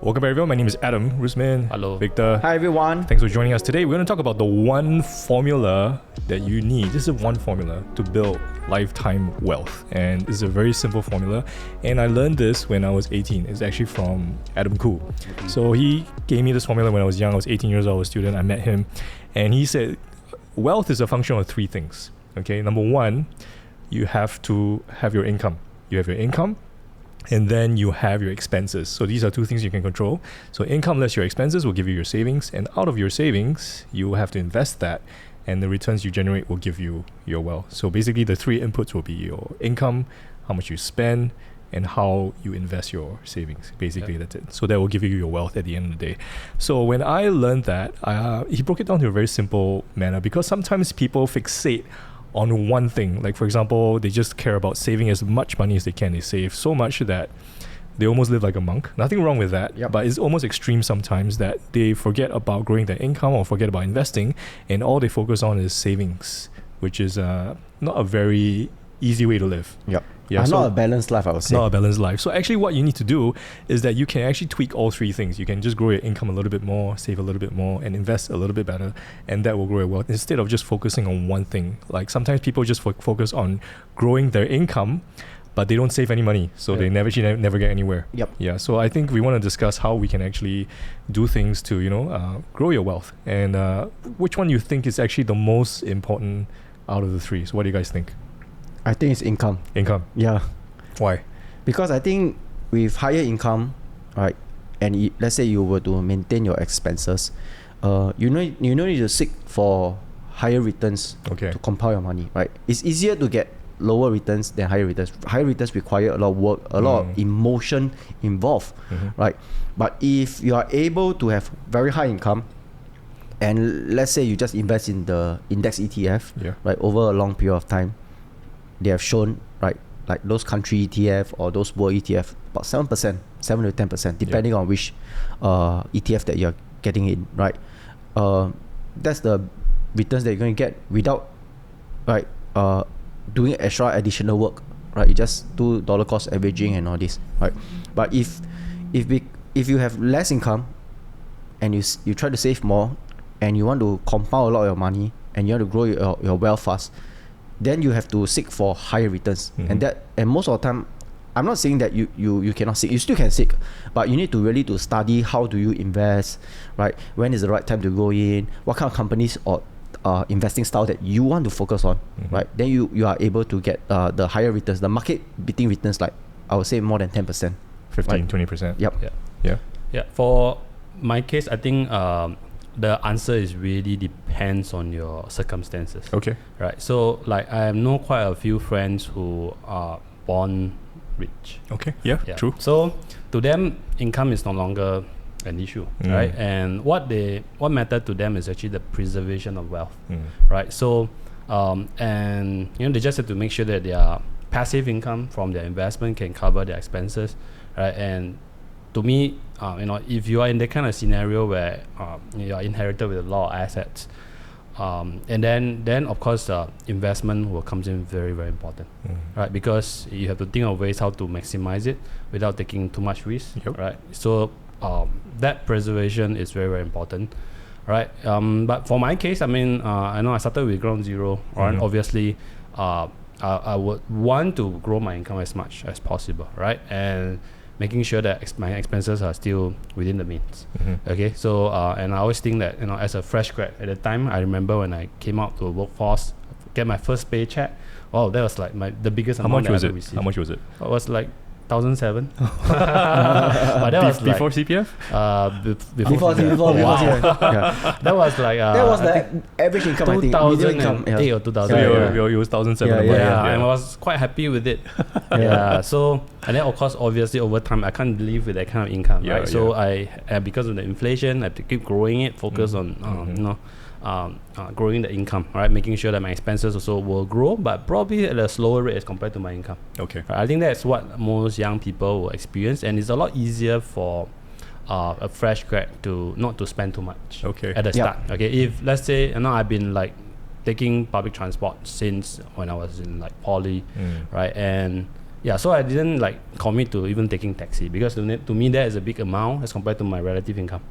Welcome back, everyone. My name is Adam, Rusmin, Hello. Victor. Hi everyone. Thanks for joining us today. We're going to talk about the one formula that you need. This is one formula to build lifetime wealth. And this is a very simple formula. And I learned this when I was 18. It's actually from Adam Khoo. So he gave me this formula when I was young. I was 18 years old, I was a student. I met him. And he said, wealth is a function of three things. Okay, number one, you have to have your income. You have your income, and then you have your expenses. So these are two things you can control. So income less your expenses will give you your savings, and out of your savings, you will have to invest that, and the returns you generate will give you your wealth. So basically the three inputs will be your income, how much you spend, and how you invest your savings. Basically, that's it. So that will give you your wealth at the end of the day. So when I learned that, he broke it down to a very simple manner, because sometimes people fixate on one thing. Like, for example, they just care about saving as much money as they can. They save so much that they almost live like a monk. Nothing wrong with that, but it's almost extreme sometimes that they forget about growing their income or forget about investing, and all they focus on is savings, which is not a very easy way to live. Yeah, not a balanced life, I would say. Not a balanced life. So actually what you need to do is that you can actually tweak all three things. You can just grow your income a little bit more, save a little bit more, and invest a little bit better, and that will grow your wealth instead of just focusing on one thing. Like sometimes people just focus on growing their income, but they don't save any money, so they never get anywhere. Yeah. So I think we want to discuss how we can actually do things to grow your wealth, and which one you think is actually the most important out of the three. So what do you guys think? I think it's income. Income. Yeah. Why? Because I think with higher income, right, and let's say you were to maintain your expenses, you need to seek for higher returns to compound your money, right? It's easier to get lower returns than higher returns. Higher returns require a lot of work, a lot of emotion involved, right? But if you are able to have very high income, and let's say you just invest in the index ETF, right, over a long period of time, they have shown, right, like those country ETF or those world ETF, about 7% to 10%, depending on which ETF that you're getting in, right? That's the returns that you're going to get without, right, doing extra additional work, right? You just do dollar cost averaging and all this, right? But if you have less income and you try to save more and you want to compound a lot of your money and you want to grow your wealth fast, then you have to seek for higher returns. And most of the time, I'm not saying that you cannot seek. You still can seek, but you need to really to study how do you invest, right? When is the right time to go in? What kind of companies or investing style that you want to focus on, right? Then you are able to get the higher returns, the market beating returns, like I would say more than 10%. 15, 20%. Yeah. For my case, I think the answer is really depends on your circumstances. Okay. Right. So like I know quite a few friends who are born rich. Okay. Yeah. True. So to them, income is no longer an issue, right? And what mattered to them is actually the preservation of wealth, right? So and they just have to make sure that their passive income from their investment can cover their expenses, right? And to me, if you are in that kind of scenario where you are inherited with a lot of assets, and then of course investment will come in very, very important, right? Because you have to think of ways how to maximize it without taking too much risk, right? So that preservation is very, very important, right? But for my case, I know I started with ground zero, right? Obviously, I would want to grow my income as much as possible, right? And making sure that my expenses are still within the means. Okay, so and I always think that as a fresh grad at the time, I remember when I came out to the workforce, get my first paycheck. Wow, that was like the biggest amount I ever received. How much was it? It was like 1,007. But that was before CPF? Before CPF. Yeah. That was like that was the average income, I think. 2008 or 2000. So it was 1,007. Yeah, and I was quite happy with it. So and then of course, obviously over time, I can't live with that kind of income, right? So I because of the inflation, I have to keep growing it, focus on growing the income, right? Making sure that my expenses also will grow, but probably at a slower rate as compared to my income. Okay. Right? I think that's what most young people will experience, and it's a lot easier for a fresh grad to not to spend too much at the start. Okay, if let's say I've been like taking public transport since when I was in like poly, right? And Yeah, so I didn't like commit to even taking taxi because to me that is a big amount as compared to my relative income.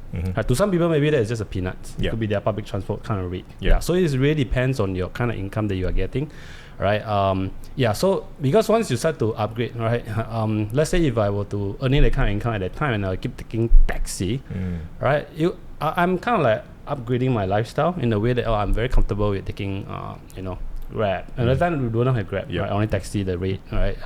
To some people maybe that is just a peanuts. It could be their public transport kind of rate. So it really depends on your kind of income that you are getting, right? So because once you start to upgrade, right? Let's say if I were to earn that kind of income at that time and I keep taking taxi, right? I'm kind of like upgrading my lifestyle in a way that I'm very comfortable with taking, Grab. And at the time we don't have Grab, right? Only taxi, the rate, right?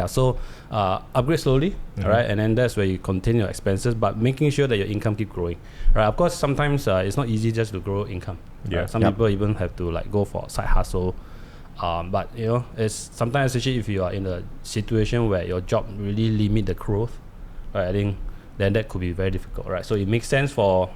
So upgrade slowly, right? And then that's where you contain your expenses, but making sure that your income keep growing, right? Of course, sometimes it's not easy just to grow income. Right? Some people even have to like go for side hustle. But it's sometimes, especially if you are in a situation where your job really limit the growth, right? I think then that could be very difficult, right? So it makes sense for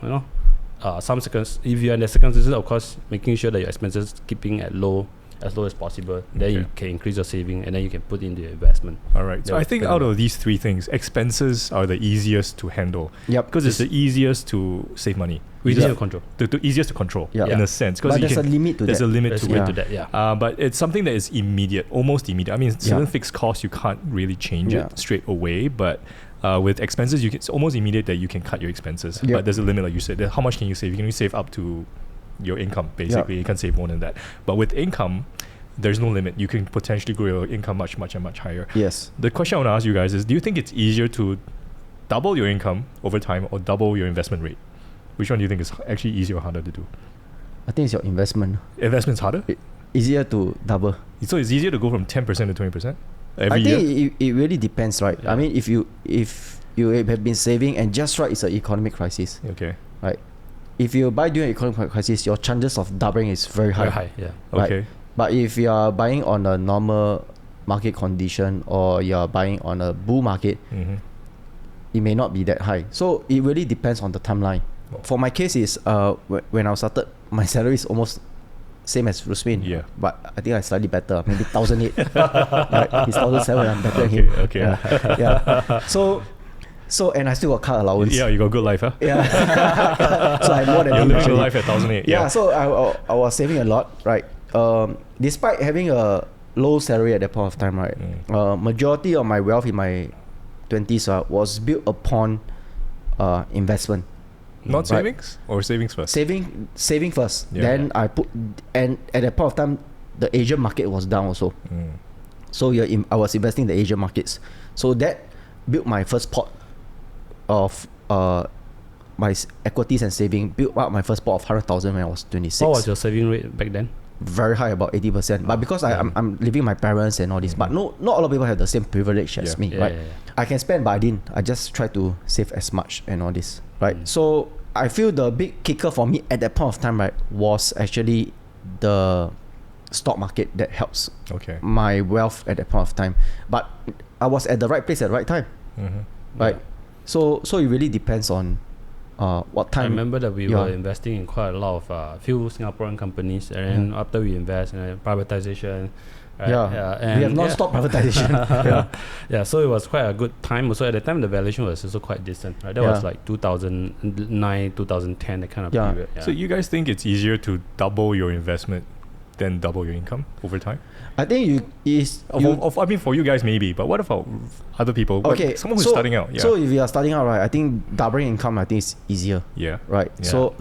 some seconds. If you're in the circumstances, of course, making sure that your expenses keeping as low as possible, then you can increase your saving and then you can put into your investment. All right. So I think out of these three things, expenses are the easiest to handle. Because it's the easiest to save money. Easiest to control. The easiest to control in a sense. But there's a limit to that. There's a limit to that. But it's something that is immediate, almost immediate. I mean, certain fixed costs you can't really change it straight away, but with expenses, it's almost immediate that you can cut your expenses. But there's a limit, like you said. How much can you save? You can only save up to your income, basically. You can't save more than that. But with income, there's no limit. You can potentially grow your income much higher. Yes. The question I want to ask you guys is, do you think it's easier to double your income over time or double your investment rate? Which one do you think is actually easier or harder to do? I think it's your investment. Investment's harder? Easier to double. So it's easier to go from 10% to 20% every year? I think it really depends, right? I mean, if you have been saving and just right, it's an economic crisis. Okay. Right. If you buy during an economic crisis, your chances of doubling is very high. Very high, yeah. Right? Okay. But if you are buying on a normal market condition or you are buying on a bull market, it may not be that high. So it really depends on the timeline. For my case is when I started, my salary is almost same as Rusmin. Yeah. But I think I slightly better, maybe 1,800. Right? He's 1,700, I'm better than him. Okay. Yeah. So and I still got car allowance. Yeah, you got good life, huh? Yeah. So I'm more than you're him. living your life at 1,800. Yeah. So I was saving a lot, right? Despite having a low salary at that point of time, right? Majority of my wealth in my 20s was built upon investment. Not savings or savings first? Saving first. Then I put, and at that point of time, the Asian market was down also. So I was investing in the Asian markets. So that built my first pot of my equities and saving. Built up my first pot of 100,000 when I was 26. What was your saving rate back then? Very high, about 80%. But because I'm living with my parents and all this, but not a lot of people have the same privilege as me, right? I can spend, but I didn't. I just try to save as much and all this, right? So I feel the big kicker for me at that point of time, right, was actually the stock market that helps my wealth at that point of time. But I was at the right place at the right time, right? So it really depends on what time. I remember that we were investing in quite a lot of few Singaporean companies, and then after we invest in privatization, right? And we have non-stop privatization. So it was quite a good time. Also at the time, the valuation was also quite decent, right? That was like 2009, 2010, that kind of period. So you guys think it's easier to double your investment than double your income over time? I think I mean, for you guys maybe, but what about other people? Okay, someone who's starting out. So if you are starting out, right, I think doubling income, I think is easier. Yeah. Right. Yeah. So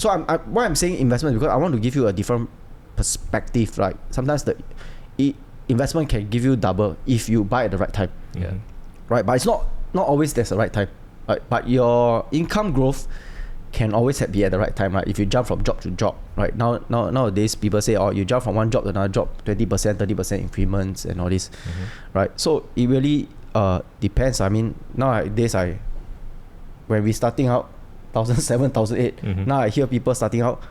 why I'm saying investment, because I want to give you a different perspective. Right. Sometimes the investment can give you double if you buy at the right time. Yeah. Right. But it's not always there's the right time. Right. But your income growth can always be at the right time, right? If you jump from job to job, right? Nowadays people say, you jump from one job to another job, 20%, 30% increments and all this, right? So it really depends. I mean, nowadays when we starting out 1,700, 1,800, now I hear people starting out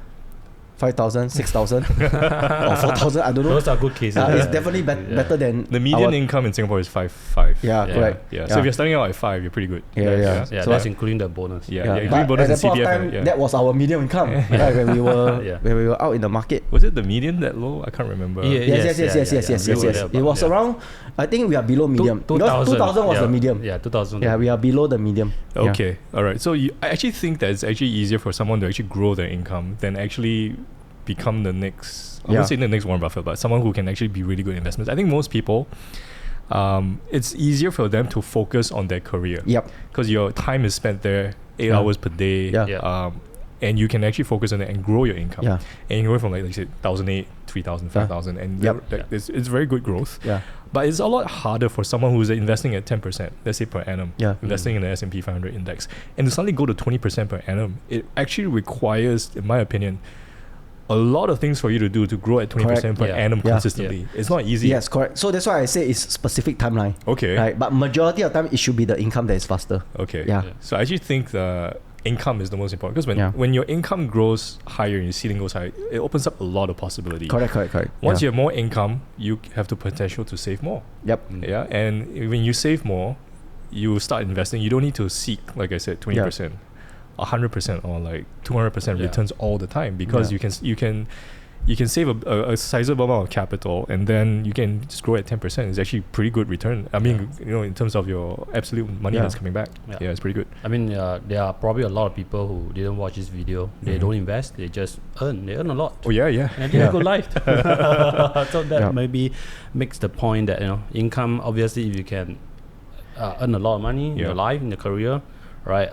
5,000, 6,000 or 4,000. I don't know. Those are good cases. It's definitely better than the median income in Singapore is 5. Yeah, correct. Yeah. So if you're starting out at 5, you're pretty good. Yeah. So that's including the bonus. Including bonus and CPF. That was our median income, right? When we were out in the market. Was it the median that low? I can't remember. Yes. It was around. I think we are below medium. 2,000 was the medium. Yeah, 2,000. Yeah, we are below the medium. Okay, all right. So I actually think that it's actually easier for someone to actually grow their income than actually become the next, I won't say the next Warren Buffett, but someone who can actually be really good in investments. I think most people it's easier for them to focus on their career. Yep. Because your time is spent there 8 hours per day. Yeah. And you can actually focus on it and grow your income. Yeah. And you go from like you said, 1,800, 3,000, 5,000, and it's very good growth. Yeah. But it's a lot harder for someone who's investing at 10%, let's say per annum, investing in the S&P 500 index, and to suddenly go to 20% per annum. It actually requires, in my opinion, a lot of things for you to do to grow at 20% per annum consistently. Yeah. It's not easy. Yes, correct. So that's why I say it's specific timeline. Okay. Right. But majority of the time, it should be the income that is faster. Okay. Yeah. So I actually think the income is the most important, because when your income grows higher and your ceiling goes higher, it opens up a lot of possibilities. Correct. Once you have more income, you have the potential to save more. Yep. Yeah. And when you save more, you start investing. You don't need to seek, like I said, 20%. 100% or like 200% returns all the time, because you can save a sizable amount of capital, and then you can just grow at 10%. It's actually pretty good return. I mean, in terms of your absolute money that's coming back, it's pretty good. I mean, there are probably a lot of people who didn't watch this video. They don't invest. They just earn. They earn a lot. Oh yeah. And they have a good life. So that maybe makes the point that income. Obviously, if you can earn a lot of money in your life, in your career, right?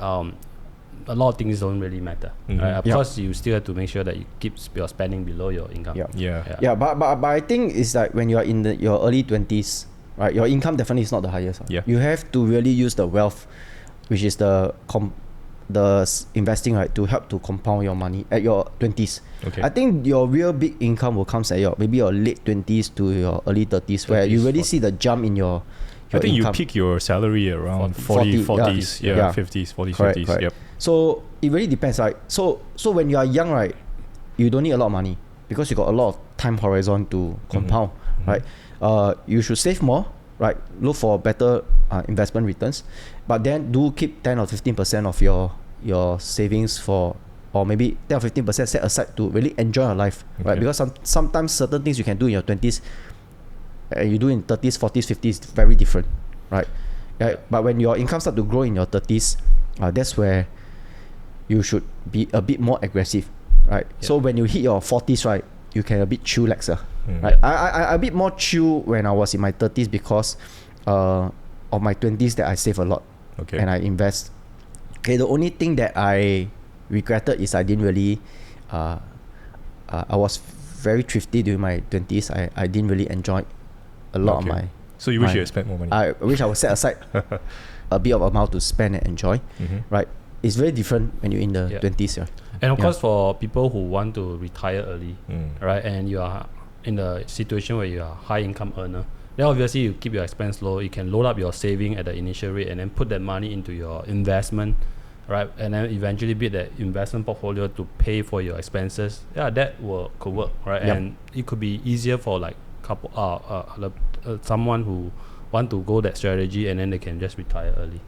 A lot of things don't really matter. Right? Of course, you still have to make sure that you keep your spending below your income. But I think it's like when you are in your early 20s, right? Your income definitely is not the highest. You have to really use the wealth, which is the investing, right, to help to compound your money at your 20s. Okay. I think your real big income will come at maybe your late 20s to your early 30s, where you really see the jump in your I think income. You peak your salary around 40s, 50s, 40s, 50s. Correct. Yep. So it really depends, right? So when you are young, right, you don't need a lot of money because you got a lot of time horizon to compound, right? You should save more, right? Look for better investment returns, but then do keep 10 or 15% of your savings for, or maybe 10 or 15% set aside to really enjoy your life, right? Because sometimes certain things you can do in your 20s, you do in 30s, 40s, 50s, very different, right? But when your income start to grow in your 30s, that's where you should be a bit more aggressive, right? So when you hit your 40s, right, you can a bit chillaxer, right? I a bit more chill when I was in my 30s because of my 20s that I save a lot and I invest. Okay, the only thing that I regretted is I didn't really I was very thrifty during my 20s. I didn't really enjoy a lot of my. So you wish you had spent more money? I wish I would set aside a bit of amount to spend and enjoy, right? It's very different when you're in the 20s. Yeah. And of course, for people who want to retire early, right, and you are in a situation where you are high income earner, then obviously you keep your expense low. You can load up your saving at the initial rate and then put that money into your investment, right, and then eventually build that investment portfolio to pay for your expenses. That could work, right? And it could be easier for like someone who want to go that strategy, and then they can just retire early.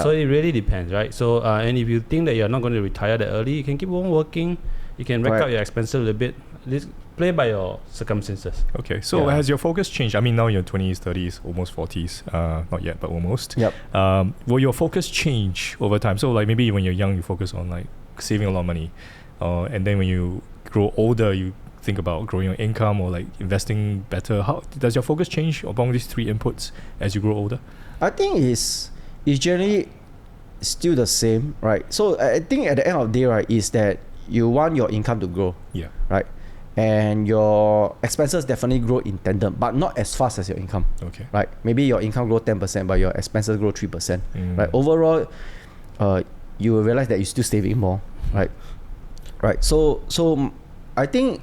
So it really depends, right? So and if you think that you're not going to retire that early, you can keep on working. You can rack up your expenses a little bit. Play by your circumstances. So has your focus changed? I mean, now you're 20s, 30s, almost 40s. Not yet, but almost. Will your focus change over time? So like maybe when you're young, you focus on like saving a lot of money, and then when you grow older, you think about growing your income or like investing better. How does your focus change among these three inputs as you grow older? I think it's generally still the same, right? So I think at the end of the day, right, is that you want your income to grow, right? And your expenses definitely grow in tandem, but not as fast as your income, right? Maybe your income grow 10%, but your expenses grow 3%, right? Overall, you will realize that you're still saving more, right? So I think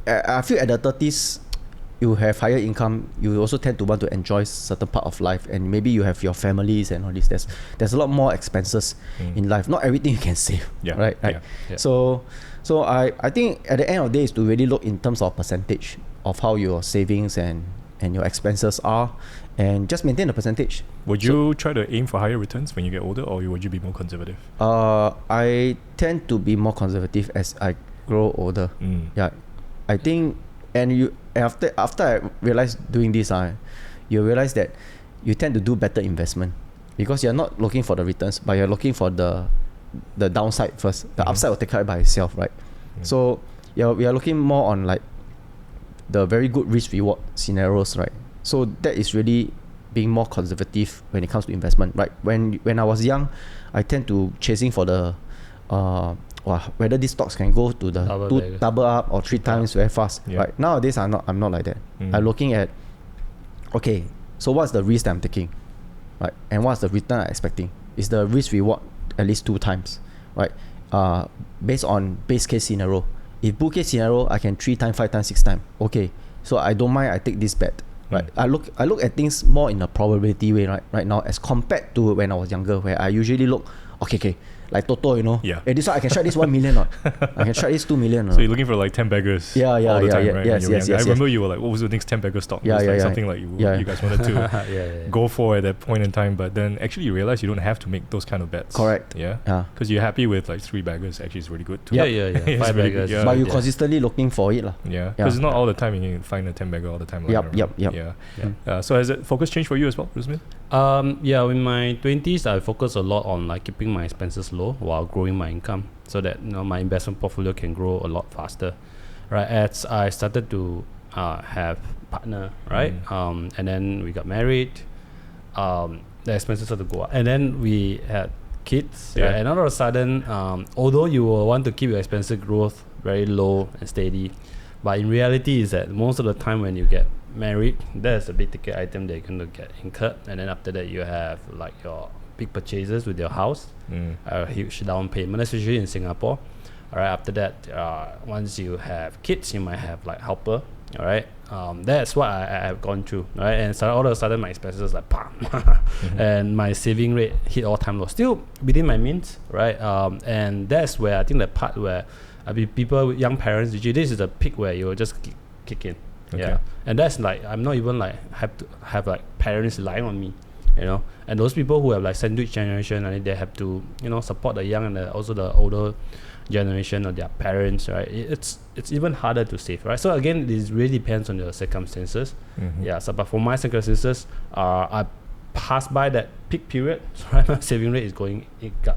I feel at the 30s, you have higher income, you also tend to want to enjoy certain part of life, and maybe you have your families and all this. There's a lot more expenses in life. Not everything you can save, right? So I think at the end of the day is to really look in terms of percentage of how your savings and your expenses are, and just maintain the percentage. Would you try to aim for higher returns when you get older, or would you be more conservative? I tend to be more conservative as I grow older. I think, and after I realized doing this, you realize that you tend to do better investment because you're not looking for the returns, but you're looking for the downside first. The upside will take care by itself, right? So we are looking more on like the very good risk reward scenarios, right? So that is really being more conservative when it comes to investment. Right? When I was young, I tend to chasing for the whether these stocks can go to the double up or 3 times very fast. Right? Nowadays I'm not like that. I'm looking at, okay, so what's the risk that I'm taking? Right? And what's the return I'm expecting? Is the risk reward at least 2 times? Right? Based on base case scenario. If bull case scenario, I can 3 times, 5 times, 6 times. Okay, so I don't mind. I take this bet. Right? I look at things more in a probability way right now as compared to when I was younger, where I usually look, okay, like Toto, Hey, this one I can strike this 1 million or I can strike this 2 million. So you're looking for like 10 baggers all the time, right? Yes. I remember you were like, what was the next 10 bagger stock? Something like you guys wanted to go for at that point in time, but then actually you realize you don't have to make those kind of bets. Correct. Yeah. Because you're happy with like 3 baggers. Actually, it's really good too. Yeah. 5 baggers. Yeah. But you're consistently looking for it. Yeah. Because it's not all the time you can find a 10 bagger all the time. Yep. Yeah. So has that focus changed for you as well, Rusmin? In my 20s, I focused a lot on like keeping my expenses low while growing my income, so that my investment portfolio can grow a lot faster. Right, as I started to have partner, right, and then we got married, the expenses started to go up, and then we had kids, right? And all of a sudden, although you will want to keep your expenses growth very low and steady, but in reality is that most of the time when you get married, there's a big ticket item that you're going to get incurred, and then after that you have like your big purchases with your house, a huge down payment, especially in Singapore. All right, after that, once you have kids, you might have like helper. All right, that's what I have gone through. Right, and so all of a sudden my expenses like and my saving rate hit all-time low. Still within my means, right? And that's where I think the part where people, young parents, usually this is the peak where you will just kick in. Okay. Yeah, and that's like I'm not even like have to have like parents relying on me, and those people who have like sandwich generation, and they have to support the young and also the older generation or their parents, right? It's even harder to save, right? So again, this really depends on your circumstances. So but for my circumstances, I passed by that peak period, so right, my saving rate is going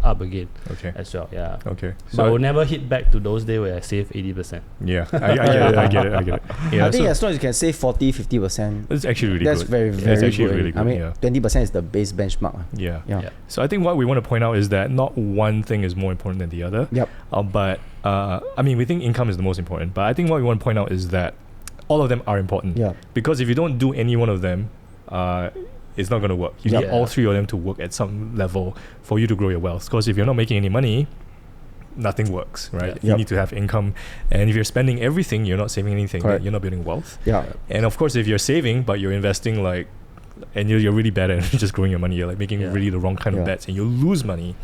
up again. Okay. As well. Yeah. Okay. So I will never hit back to those days where I save 80%. Yeah. I get it. Yeah, I think as long as you can save 40-50%, it's actually really that's good. very, very actually good. really good. I mean, 20% is the base benchmark. Yeah. So I think what we want to point out is that not one thing is more important than the other. Yep. But we think income is the most important. But I think what we want to point out is that all of them are important. Yeah. Because if you don't do any one of them, it's not going to work. You need all 3 of them to work at some level for you to grow your wealth. Because if you're not making any money, nothing works, right? You need to have income. And if you're spending everything, you're not saving anything, you're not building wealth. Yeah. And of course, if you're saving, but you're investing and you're really bad at just growing your money, you're like making really the wrong kind of bets and you lose money,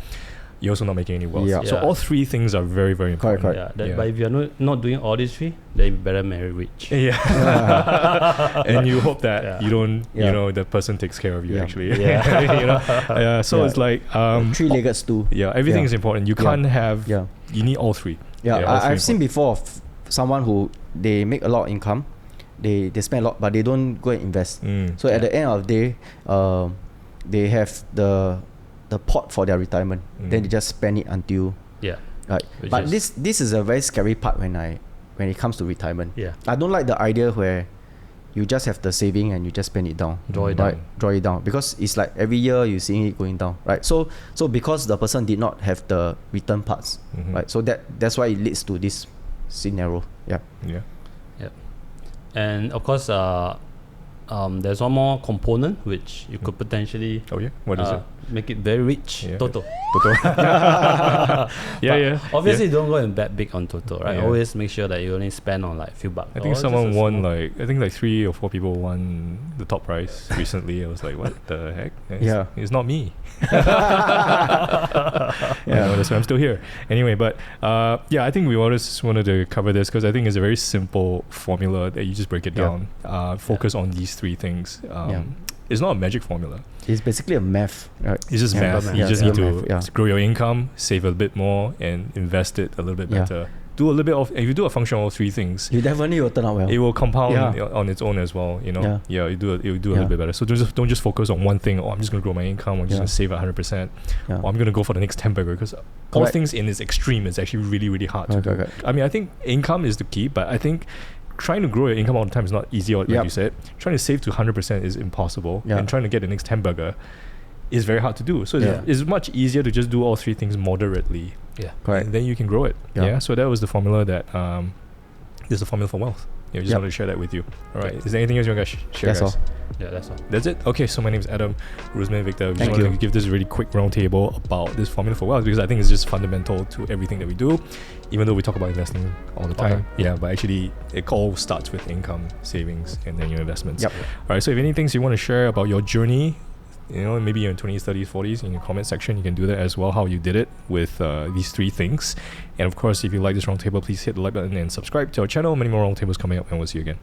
you're also not making any wealth. Yeah. So all 3 things are very, very important. Correct. But if you're not doing all these 3, then you better marry rich. Yeah. And you hope that you don't, the person takes care of you actually. Yeah. So it's like 3-legged stool. Yeah, everything is important. You can't have. Yeah. You need all 3. I've seen before of someone who they make a lot of income, they spend a lot, but they don't go and invest. So at the end of the day, they have the pot for their retirement. Then they just spend it until right. But this is a very scary part when it comes to retirement. I don't like the idea where you just have the saving and you just spend it down. Draw it down because it's like every year you're seeing it going down, right? So because the person did not have the return parts, right? So that's why it leads to this scenario. Yeah. And of course, there's one more component which you could potentially what is it? Make it very rich. Toto. Obviously don't go and bet big on Toto, right? Always make sure that you only spend on like a few bucks. I think someone won like 3 or 4 people won the top prize recently. I was like, what the heck? It's not me. That's why I'm still here. Anyway, but I think we just wanted to cover this because I think it's a very simple formula that you just break it down. Focus on these 3 things. It's not a magic formula. It's basically a math. Right? It's just math. You just need to grow your income, save a bit more, and invest it a little bit better. Do a little bit of. If you do a function of all 3 things, you definitely will turn out well. It will compound on its own as well. You do a little bit better. So don't just focus on one thing. I'm just going to grow my income. I'm just going to save 100%. Or I'm going to go for the next 10 bagger because all things in its extreme is actually really, really hard to do. I mean, I think income is the key, but I think trying to grow your income all the time is not easy, like you said. Trying to save to 100% is impossible. And trying to get the next 10 burger is very hard to do. So it's much easier to just do all three things moderately. Yeah. Correct. And then you can grow it. Yeah. So that was the formula that is the formula for wealth. Yeah, I just wanted to share that with you. All right. Is there anything else you want to share, That's guys? all. Yeah, that's all. That's it? Okay, so my name is Adam, Rosemary, Victor. We just Thank wanted you. to give this really quick roundtable about this formula for wealth because I think it's just fundamental to everything that we do, even though we talk about investing all the time. Yeah, but actually it all starts with income, savings, and then your investments. Yep. All right, so if anything you want to share about your journey, maybe you're in 20s, 30s, 40s, in your comment section, you can do that as well, how you did it with these three things. And of course, if you like this roundtable, please hit the like button and subscribe to our channel. Many more roundtables coming up, and we'll see you again.